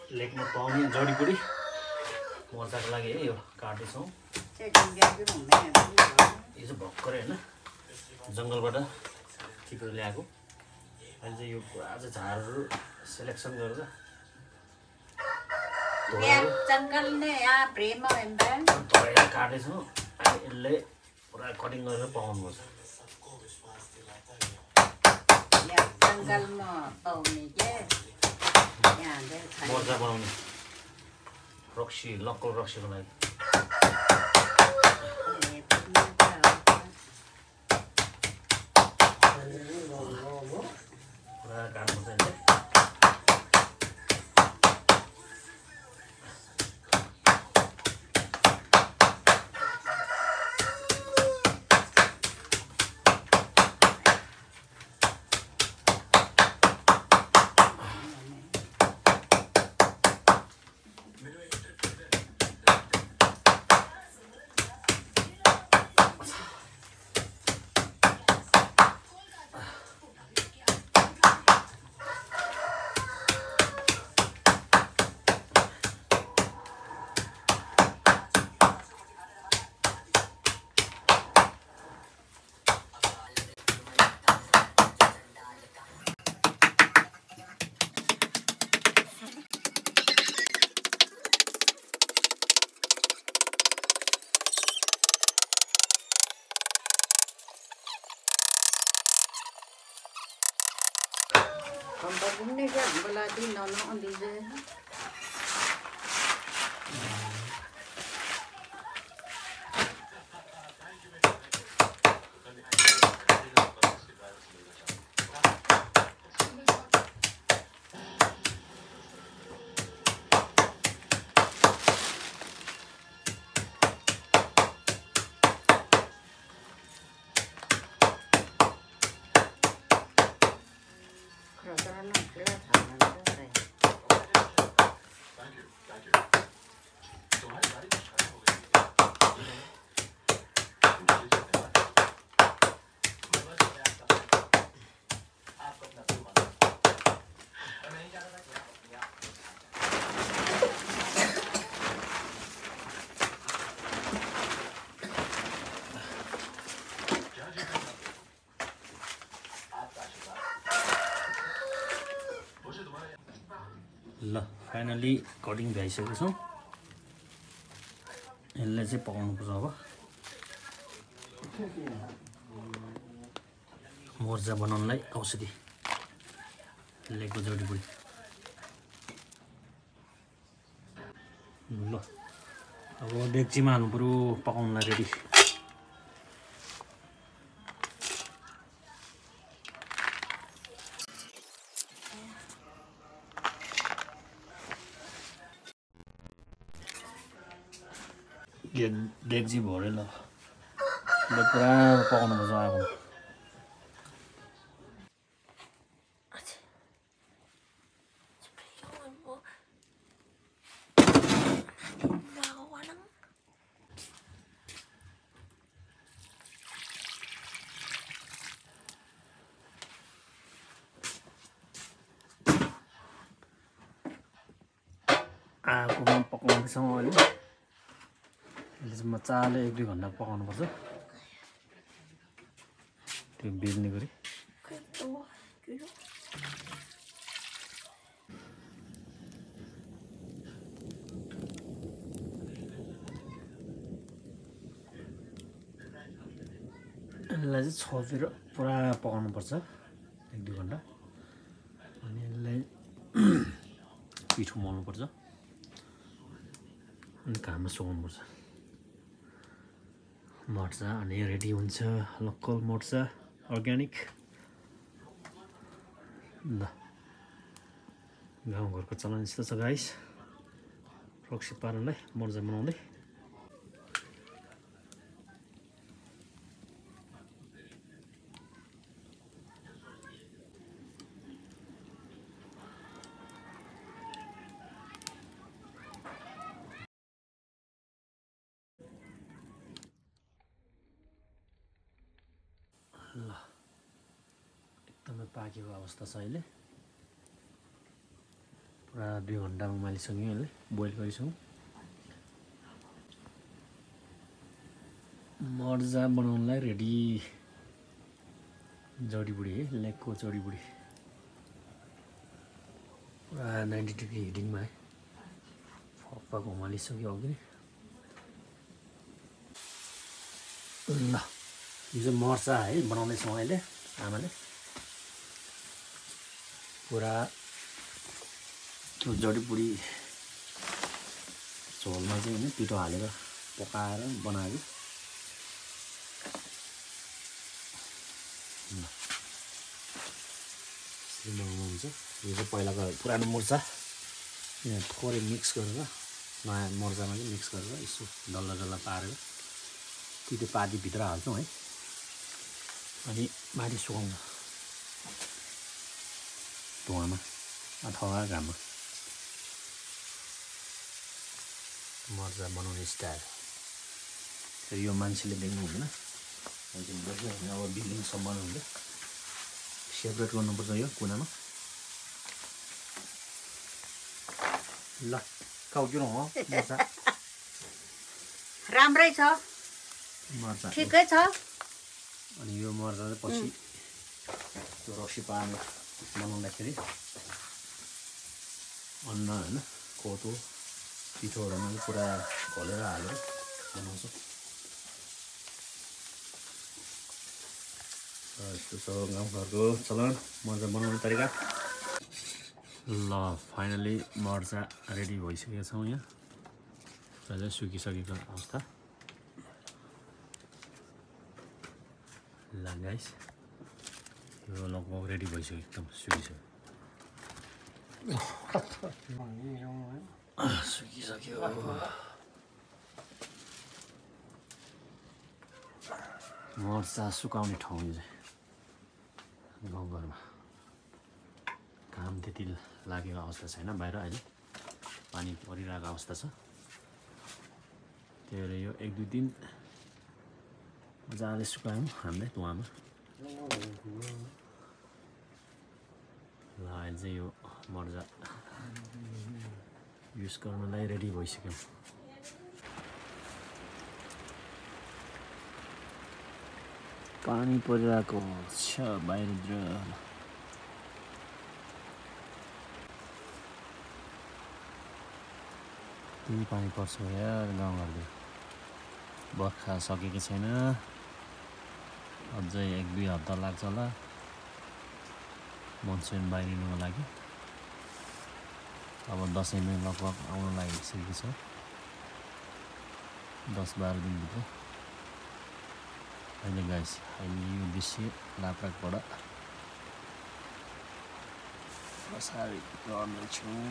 लेकमा पाउने जडीबुडी मोर्चाको लागि है यो काट्दैछौँ। यो चाहिँ भर्खरै होइन जङ्गलबाट टिपेर ल्याएको। अहिले चाहिँ यो पुरा चाहिँ झारहरू सेलेक्सन गरेर काट्दैछौँ। यसले पुरा कटिङ गरेर पकाउनुपर्छ। मोर्चा बनाउने रक्सी लक्कल रक्सीको लागि पुरा काट्नुपर्छ। ल फाइनली कटिङ भइसकेको छौँ। यसलाई चाहिँ पकाउनुपर्छ। अब मोर्चा बनाउनलाई औषधि लेकको जडीबुडी। ल अब डेक्चीमा हाल्नु पऱ्यो पकाउनलाई रेडी। डेक्ची भरे ल पुरा पकाउनुपर्छ आगो। आगोमा पकाउँदैछौँ अहिले। यसले चाहिँ मजाले 1-2 घन्टा पकाउनुपर्छ त्यो बेल्ने गरी। यसलाई चाहिँ छोपेर पुरा पकाउनुपर्छ 1-2 घन्टा। अनि यसलाई पिठो मोल्नुपर्छ अनि घाममा सुकाउनुपर्छ। मर्चा अनि रेडी हुन्छ लोकल मर्चा अर्ग्यानिक। ल गाउँघरको चलन यस्तो छ गाइस। रक्सी पार्नलाई मर्चा बनाउँदै ल एकदमै पाकेको अवस्था छ अहिले। 2 घन्टामा उमालिसक्यो यसले बोइल गरिसक्यौँ। मर्जा बनाउनलाई रेडी। जडीबुडी है, लेगको जडीबुडी पुरा 90 डिग्री हिटिङमा है फक्क उमालिसक्यो अघि। ल यो चाहिँ मर्चा है बनाउँदैछौँ अहिले आमाले। पुरा त्यो जडीबुडी झोलमा चाहिँ होइन पिठो हालेर पकाएर बनाएको। बनाउनुहुन्छ यो चाहिँ पहिलाको पुरानो मर्चा यहाँ थोरै मिक्स गरेर नयाँ मर्चामा चाहिँ मिक्स गरेर यसो डल्ला डल्ला पारेर त्यो पातीभित्र हाल्छौँ है। अनि माथि सुकाउँछ धुवामा अथवा घाममा। मर्चा बनाउने स्टाइल यो मान्छेले देख्नु हुँदैन, मान्छेले देख्यो भने अब बिल्डिङ सम्म हुन्छ सेपरेट गर्नुपर्छ यो कुनामा। ल काउक्यो हो मर्चा राम्रै छ, मर्चा ठिकै छ। अनि यो मर्चा चाहिँ पछि त्यो रक्सी पानी बनाउँदाखेरि अन्न होइन कोदो पिठोहरूमा चाहिँ पुरा घोलेर हालेर बनाउँछ। यस्तो छ गाउँघरको चलन मर्चा बनाउने तरिका। ल फाइनली मर्चा रेडी भइसकेका छौँ। यहाँ चाहिँ सुकिसकेको अवस्था। ल गाइस यो लगभग रेडी भइसक्यो, एकदम सुकिसक्यो। सुकिसक्यो। मर्चा सुकाउने ठाउँ यो चाहिँ गाउँघरमा। घाम त्यति लागेको अवस्था छैन बाहिर, अहिले पानी परिरहेको अवस्था छ। त्यही भएर यो 1-2 दिन मजाले सुकायौँ हामीले धुवामा। ल अहिले चाहिँ यो मर्चा युज गर्नलाई रेडी भइसक्यौँ। पानी परिरहेको छ बाहिरतिर। त्यही पानी पर्छ यार गाउँघरतिर। बर्खा सकेको छैन, अझै 1-2 हप्ता लाग्छ होला मनसुन बाहिरिनुको लागि। अब दसैँमै लगभग आउन लागिसकेको छ, 10-12 दिनभित्र। अहिले गाइस अहिले यो दृश्य लाप्राकबाट प्रसारित गर्नेछौँ।